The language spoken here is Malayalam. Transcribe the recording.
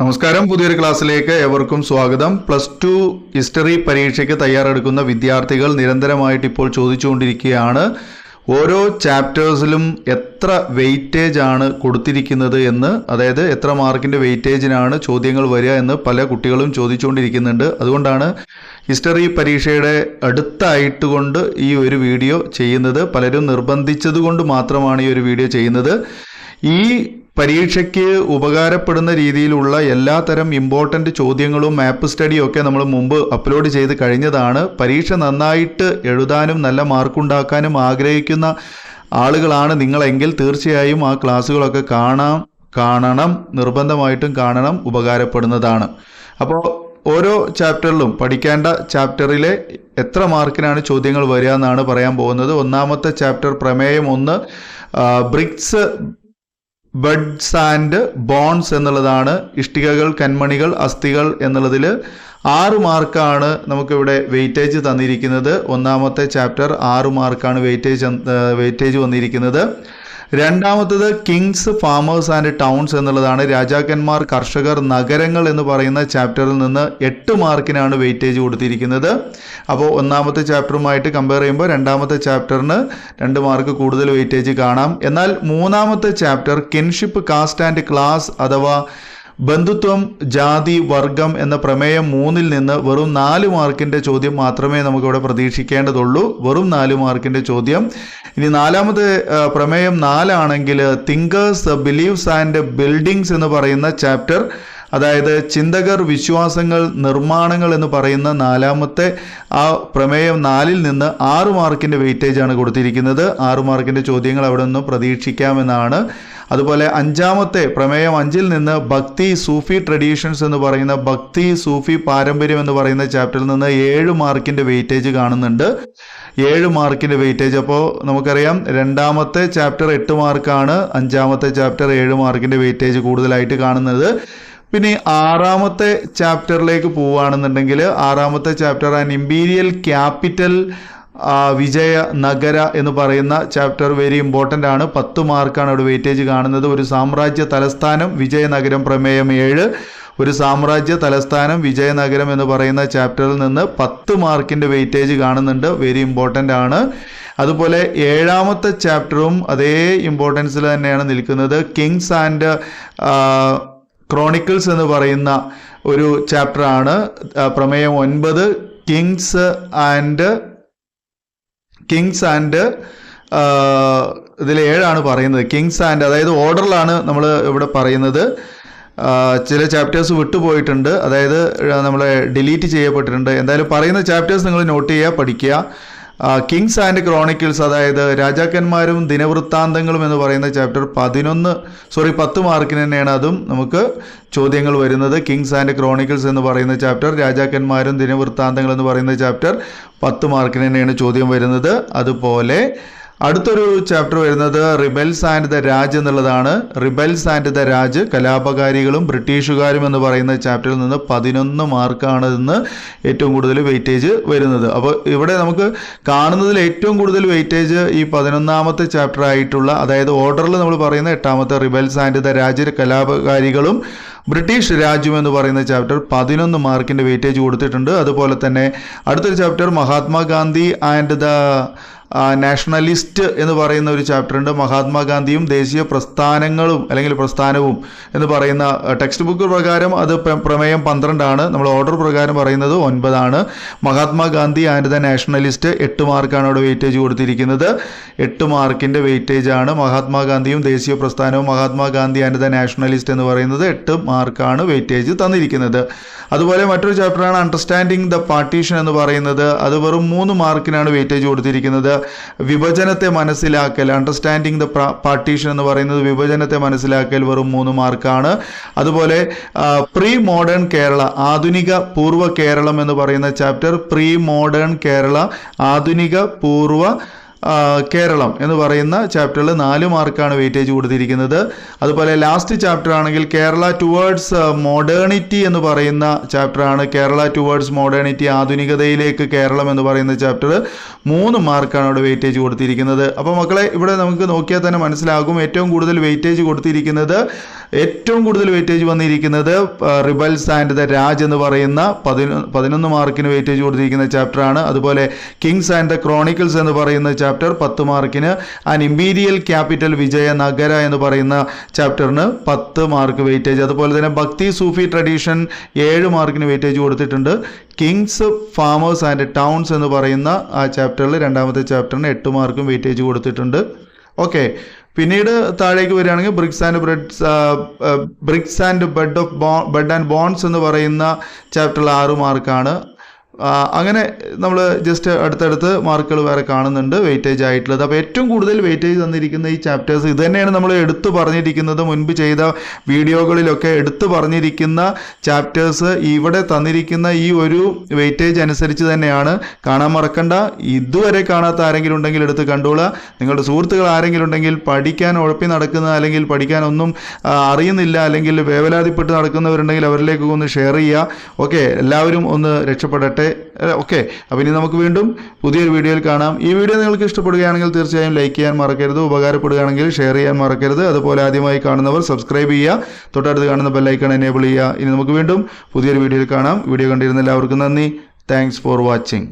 നമസ്കാരം, പുതിയൊരു ക്ലാസ്സിലേക്ക് ഏവർക്കും സ്വാഗതം. +2 ഹിസ്റ്ററി പരീക്ഷയ്ക്ക് തയ്യാറെടുക്കുന്ന വിദ്യാർത്ഥികൾ നിരന്തരമായിട്ട് ഇപ്പോൾ ചോദിച്ചുകൊണ്ടിരിക്കുകയാണ്, ഓരോ ചാപ്റ്റേഴ്സിലും എത്ര വെയിറ്റേജ് ആണ് കൊടുത്തിരിക്കുന്നത് എന്ന്, അതായത് എത്ര മാർക്കിൻ്റെ വെയിറ്റേജിനാണ് ചോദ്യങ്ങൾ വരിക എന്ന് പല കുട്ടികളും ചോദിച്ചുകൊണ്ടിരിക്കുന്നുണ്ട്. അതുകൊണ്ടാണ് ഹിസ്റ്ററി പരീക്ഷയുടെ അടുത്തായിട്ടുകൊണ്ട് ഈ ഒരു വീഡിയോ ചെയ്യുന്നത്. പലരും നിർബന്ധിച്ചതുകൊണ്ട് മാത്രമാണ് ഈ ഒരു വീഡിയോ ചെയ്യുന്നത്. ഈ പരീക്ഷയ്ക്ക് ഉപകാരപ്പെടുന്ന രീതിയിലുള്ള എല്ലാ തരം ഇമ്പോർട്ടൻ്റ് ചോദ്യങ്ങളും മാപ്പ് സ്റ്റഡിയും ഒക്കെ നമ്മൾ മുമ്പ് അപ്ലോഡ് ചെയ്ത് കഴിഞ്ഞതാണ്. പരീക്ഷ നന്നായിട്ട് എഴുതാനും നല്ല മാർക്കുണ്ടാക്കാനും ആഗ്രഹിക്കുന്ന ആളുകളാണ് നിങ്ങളെങ്കിൽ തീർച്ചയായും ആ ക്ലാസ്സുകളൊക്കെ കാണണം, നിർബന്ധമായിട്ടും കാണണം, ഉപകാരപ്പെടുന്നതാണ്. അപ്പോൾ ഓരോ ചാപ്റ്ററിലും പഠിക്കേണ്ട ചാപ്റ്ററിലെ എത്ര മാർക്കിനാണ് ചോദ്യങ്ങൾ വരിക എന്നാണ് പറയാൻ പോകുന്നത്. ഒന്നാമത്തെ ചാപ്റ്റർ പ്രമേയം 1 ബ്രിക്സ്, ബഡ്സ് ആൻഡ് ബോൺസ് എന്നുള്ളതാണ്. ഇഷ്ടികകൾ, കന്മണികൾ, അസ്ഥികൾ എന്നുള്ളതിൽ 6 മാർക്കാണ് നമുക്കിവിടെ വെയിറ്റേജ് തന്നിരിക്കുന്നത്. ഒന്നാമത്തെ ചാപ്റ്റർ 6 മാർക്കാണ് വെയിറ്റേജ് വന്നിരിക്കുന്നത്. രണ്ടാമത്തത് കിങ്സ്, ഫാമേഴ്സ് ആൻഡ് ടൗൺസ് എന്നുള്ളതാണ്. രാജാക്കന്മാർ, കർഷകർ, നഗരങ്ങൾ എന്ന് പറയുന്ന ചാപ്റ്ററിൽ നിന്ന് 8 മാർക്കിനാണ് വെയിറ്റേജ് കൊടുത്തിരിക്കുന്നത്. അപ്പോൾ ഒന്നാമത്തെ ചാപ്റ്ററുമായിട്ട് കമ്പയർ ചെയ്യുമ്പോൾ രണ്ടാമത്തെ ചാപ്റ്ററിന് 2 മാർക്ക് കൂടുതൽ വെയിറ്റേജ് കാണാം. എന്നാൽ മൂന്നാമത്തെ chapter kinship, caste and class അഥവാ ബന്ധുത്വം, ജാതി, വർഗം എന്ന പ്രമേയം 3-ൽ നിന്ന് വെറും 4 മാർക്കിൻ്റെ ചോദ്യം മാത്രമേ നമുക്കിവിടെ പ്രതീക്ഷിക്കേണ്ടതുള്ളൂ. വെറും 4 മാർക്കിൻ്റെ ചോദ്യം. ഇനി നാലാമത്തെ പ്രമേയം 4 ആണെങ്കിൽ തിങ്കേഴ്സ്, ബിലീവ്സ് ആൻഡ് ബിൽഡിങ്സ് എന്ന് പറയുന്ന ചാപ്റ്റർ, അതായത് ചിന്തകർ, വിശ്വാസങ്ങൾ, നിർമ്മാണങ്ങൾ എന്ന് പറയുന്ന നാലാമത്തെ ആ പ്രമേയം 4-ൽ നിന്ന് 6 മാർക്കിൻ്റെ വെയിറ്റേജ് ആണ് കൊടുത്തിരിക്കുന്നത്. 6 മാർക്കിൻ്റെ ചോദ്യങ്ങൾ അവിടെ നിന്ന് പ്രതീക്ഷിക്കാമെന്നാണ്. അതുപോലെ അഞ്ചാമത്തെ പ്രമേയം 5-ൽ നിന്ന് ഭക്തി, സൂഫി ട്രഡീഷൻസ് എന്ന് പറയുന്ന ഭക്തി, സൂഫി പാരമ്പര്യം എന്ന് പറയുന്ന ചാപ്റ്ററിൽ നിന്ന് 7 മാർക്കിൻ്റെ വെയിറ്റേജ് കാണുന്നുണ്ട്. 7 മാർക്കിൻ്റെ വെയിറ്റേജ്. അപ്പോൾ നമുക്കറിയാം രണ്ടാമത്തെ ചാപ്റ്റർ 8 മാർക്കാണ്, അഞ്ചാമത്തെ ചാപ്റ്റർ 7 മാർക്കിൻ്റെ വെയിറ്റേജ് കൂടുതലായിട്ട് കാണുന്നത്. പിന്നെ 6-ാമത്തെ ചാപ്റ്ററിലേക്ക് പോവുകയാണെന്നുണ്ടെങ്കിൽ 6-ാമത്തെ ചാപ്റ്റർ ആൻഡ് ഇമ്പീരിയൽ ക്യാപിറ്റൽ, വിജയ നഗര എന്ന് പറയുന്ന ചാപ്റ്റർ വെരി ഇമ്പോർട്ടൻ്റ് ആണ്. 10 മാർക്കാണ് അവിടെ വെയിറ്റേജ് കാണുന്നത്. ഒരു സാമ്രാജ്യ തലസ്ഥാനം, വിജയനഗരം പ്രമേയം 7, ഒരു സാമ്രാജ്യ തലസ്ഥാനം, വിജയനഗരം എന്ന് പറയുന്ന ചാപ്റ്ററിൽ നിന്ന് 10 മാർക്കിൻ്റെ വെയിറ്റേജ് കാണുന്നുണ്ട്. വെരി ഇമ്പോർട്ടൻ്റ് ആണ്. അതുപോലെ 7-ാമത്തെ ചാപ്റ്ററും അതേ ഇമ്പോർട്ടൻസിൽ തന്നെയാണ് നിൽക്കുന്നത്. കിങ്സ് ആൻഡ് ക്രോണിക്കിൾസ് എന്ന് പറയുന്ന ഒരു ചാപ്റ്ററാണ്. പ്രമേയം 9 കിങ്സ് ആൻഡ് ഇതിൽ 7 പറയുന്നത്. കിങ്സ് ആൻഡ്, അതായത് ഓർഡറിലാണ് നമ്മൾ ഇവിടെ പറയുന്നത്. ചില ചാപ്റ്റേഴ്സ് വിട്ടുപോയിട്ടുണ്ട്, അതായത് നമ്മൾ ഡിലീറ്റ് ചെയ്യപ്പെട്ടിട്ടുണ്ട്. എന്തായാലും പറയുന്ന ചാപ്റ്റേഴ്സ് നിങ്ങൾ നോട്ട് ചെയ്യുക, പഠിക്കുക. കിങ്സ് ആൻഡ് ക്രോണിക്കിൾസ്, അതായത് രാജാക്കന്മാരും ദിനവൃത്താന്തങ്ങളും എന്ന് പറയുന്ന ചാപ്റ്റർ 10 മാർക്കിന് തന്നെയാണ് അതും നമുക്ക് ചോദ്യങ്ങൾ വരുന്നത്. കിങ്സ് ആൻഡ് ക്രോണിക്കിൾസ് എന്ന് പറയുന്ന ചാപ്റ്റർ, രാജാക്കന്മാരും ദിനവൃത്താന്തങ്ങൾ എന്ന് പറയുന്ന ചാപ്റ്റർ 10 മാർക്കിന് തന്നെയാണ് ചോദ്യം വരുന്നത്. അതുപോലെ അടുത്തൊരു ചാപ്റ്റർ വരുന്നത് റിബൽസ് ആൻഡ് ദ രാജ് എന്നുള്ളതാണ്. റിബൽസ് ആൻഡ് ദ രാജ്, കലാപകാരികളും ബ്രിട്ടീഷുകാരും എന്ന് പറയുന്ന ചാപ്റ്ററിൽ നിന്ന് 11 മാർക്കാണ് ഇന്ന് ഏറ്റവും കൂടുതൽ വെയിറ്റേജ് വരുന്നത്. അപ്പോൾ ഇവിടെ നമുക്ക് കാണുന്നതിൽ ഏറ്റവും കൂടുതൽ വെയിറ്റേജ് ഈ 11-ാമത്തെ ചാപ്റ്റർ ആയിട്ടുള്ള, അതായത് ഓർഡറിൽ നമ്മൾ പറയുന്ന 8-ാമത്തെ റിബൽസ് ആൻഡ് ദ രാജ്, കലാപകാരികളും ബ്രിട്ടീഷ് രാജ്യം എന്ന് പറയുന്ന ചാപ്റ്റർ 11 മാർക്കിൻ്റെ വെയിറ്റേജ് കൊടുത്തിട്ടുണ്ട്. അതുപോലെ തന്നെ അടുത്തൊരു chapter Mahatma Gandhi and the nationalist എന്ന് പറയുന്ന ഒരു ചാപ്റ്റർ ഉണ്ട്. മഹാത്മാഗാന്ധിയും ദേശീയ പ്രസ്ഥാനങ്ങളും അല്ലെങ്കിൽ പ്രസ്ഥാനവും എന്ന് പറയുന്ന ടെക്സ്റ്റ് ബുക്ക് പ്രകാരം അത് പ്രമേയം 12 ആണ്. നമ്മൾ ഓർഡർ പ്രകാരം പറയുന്നത് 9 ആണ്. മഹാത്മാഗാന്ധി ആൻഡ് ദ നാഷണലിസ്റ്റ് 8 മാർക്കാണ് അവിടെ വെയിറ്റേജ് കൊടുത്തിരിക്കുന്നത്. 8 മാർക്കിൻ്റെ വെയിറ്റേജ് ആണ്. മഹാത്മാഗാന്ധിയും ദേശീയ പ്രസ്ഥാനവും, മഹാത്മാഗാന്ധി ആൻഡ് ദ നാഷണലിസ്റ്റ് എന്ന് പറയുന്നത് 8 മാർക്കാണ് വെയിറ്റേജ് തന്നിരിക്കുന്നത്. അതുപോലെ മറ്റൊരു ചാപ്റ്ററാണ് അണ്ടർസ്റ്റാൻഡിങ് ദ പാർട്ടീഷൻ എന്ന് പറയുന്നത്. അത് വെറും 3 മാർക്കിനാണ് വെയിറ്റേജ് കൊടുത്തിരിക്കുന്നത്. വിഭജനത്തെ മനസ്സിലാക്കൽ, അണ്ടർസ്റ്റാൻഡിങ് ദ പാർട്ടീഷൻ എന്ന് പറയുന്നത് വിഭജനത്തെ മനസ്സിലാക്കൽ, വെറും 3 മാർക്കാണ്. അതുപോലെ പ്രീ മോഡേൺ കേരള, ആധുനിക പൂർവ്വ കേരളം എന്ന് പറയുന്ന ചാപ്റ്റർ, പ്രീ മോഡേൺ കേരള, ആധുനിക പൂർവ്വ കേരളം എന്ന് പറയുന്ന ചാപ്റ്ററിൽ 4 മാർക്കാണ് വെയിറ്റേജ് കൊടുത്തിരിക്കുന്നത്. അതുപോലെ ലാസ്റ്റ് ചാപ്റ്റർ ആണെങ്കിൽ കേരള ടുവേർഡ്സ് മോഡേണിറ്റി എന്ന് പറയുന്ന ചാപ്റ്ററാണ്. കേരള ടുവേർഡ്സ് മോഡേണിറ്റി, ആധുനികതയിലേക്ക് കേരളം എന്ന് പറയുന്ന ചാപ്റ്റർ 3 മാർക്കാണ് അവിടെ വെയിറ്റേജ് കൊടുത്തിരിക്കുന്നത്. അപ്പോൾ മക്കളെ ഇവിടെ നമുക്ക് നോക്കിയാൽ തന്നെ മനസ്സിലാകും ഏറ്റവും കൂടുതൽ വെയിറ്റേജ് കൊടുത്തിരിക്കുന്നത് ഏറ്റവും കൂടുതൽ വെയിറ്റേജ് വന്നിരിക്കുന്നത് റിബൽസ് ആൻഡ് ദ രാജ് എന്ന് പറയുന്ന 11 മാർക്കിന് വെയിറ്റേജ് കൊടുത്തിരിക്കുന്ന ചാപ്റ്ററാണ്. അതുപോലെ കിങ്സ് ആൻഡ് ദ ക്രോണിക്കിൾസ് എന്ന് പറയുന്ന ചാപ്റ്റർ 10 മാർക്കിന്, ആൻഡ് ഇമ്പീരിയൽ ക്യാപിറ്റൽ വിജയ നഗര എന്ന് പറയുന്ന ചാപ്റ്ററിന് 10 മാർക്ക് വെയിറ്റേജ്. അതുപോലെ തന്നെ ഭക്തി സൂഫി ട്രഡീഷൻ 7 മാർക്കിന് വെയിറ്റേജ് കൊടുത്തിട്ടുണ്ട്. കിങ്സ് ഫാമേഴ്സ് ആൻഡ് ടൗൺസ് എന്ന് പറയുന്ന ആ ചാപ്റ്ററിൽ രണ്ടാമത്തെ ചാപ്റ്ററിന് 8 മാർക്കും വെയിറ്റേജ് കൊടുത്തിട്ടുണ്ട്. ഓക്കെ, പിന്നീട് താഴേക്ക് വരികയാണെങ്കിൽ bricks and beads and bones എന്ന് പറയുന്ന ചാപ്റ്ററിൽ 6 മാർക്കാണ്. അങ്ങനെ നമ്മൾ ജസ്റ്റ് അടുത്തടുത്ത് മാർക്കുകൾ വേറെ കാണുന്നുണ്ട് വെയിറ്റേജ് ആയിട്ടുള്ളത്. അപ്പോൾ ഏറ്റവും കൂടുതൽ വെയിറ്റേജ് തന്നിരിക്കുന്ന ഈ ചാപ്റ്റേഴ്സ് ഇത് തന്നെയാണ് നമ്മൾ എടുത്തു പറഞ്ഞിരിക്കുന്നത്. മുൻപ് ചെയ്ത വീഡിയോകളിലൊക്കെ എടുത്തു പറഞ്ഞിരിക്കുന്ന ചാപ്റ്റേഴ്സ് ഇവിടെ തന്നിരിക്കുന്ന ഈ ഒരു വെയിറ്റേജ് അനുസരിച്ച് തന്നെയാണ്. കാണാൻ മറക്കണ്ട. ഇതുവരെ കാണാത്ത ആരെങ്കിലും ഉണ്ടെങ്കിൽ എടുത്ത് കണ്ടോളുക. നിങ്ങളുടെ സുഹൃത്തുക്കൾ ആരെങ്കിലും ഉണ്ടെങ്കിൽ പഠിക്കാൻ ഉഴപ്പി നടക്കുന്ന, അല്ലെങ്കിൽ പഠിക്കാനൊന്നും അറിയുന്നില്ല, അല്ലെങ്കിൽ വേവലാതിപ്പെട്ട് നടക്കുന്നവരുണ്ടെങ്കിൽ അവരിലേക്ക് ഒന്ന് ഷെയർ ചെയ്യുക. ഓക്കെ, എല്ലാവരും ഒന്ന് രക്ഷപ്പെടട്ടെ. ഓക്കെ, അപ്പോൾ ഇനി നമുക്ക് വീണ്ടും പുതിയൊരു വീഡിയോയിൽ കാണാം. ഈ വീഡിയോ നിങ്ങൾക്ക് ഇഷ്ടപ്പെടുകയാണെങ്കിൽ തീർച്ചയായും ലൈക്ക് ചെയ്യാൻ മറക്കരുത്. ഉപകാരപ്പെടുകയാണെങ്കിൽ ഷെയർ ചെയ്യാൻ മറക്കരുത്. അതുപോലെ ആദ്യമായി കാണുന്നവർ സബ്സ്ക്രൈബ് ചെയ്യുക, തൊട്ടടുത്ത് കാണുന്ന ബെല്ലൈക്കൺ എനേബിൾ ചെയ്യുക. ഇനി നമുക്ക് വീണ്ടും പുതിയൊരു വീഡിയോയിൽ കാണാം. വീഡിയോ കണ്ടിരുന്ന എല്ലാവർക്കും നന്ദി. Thanks for watching.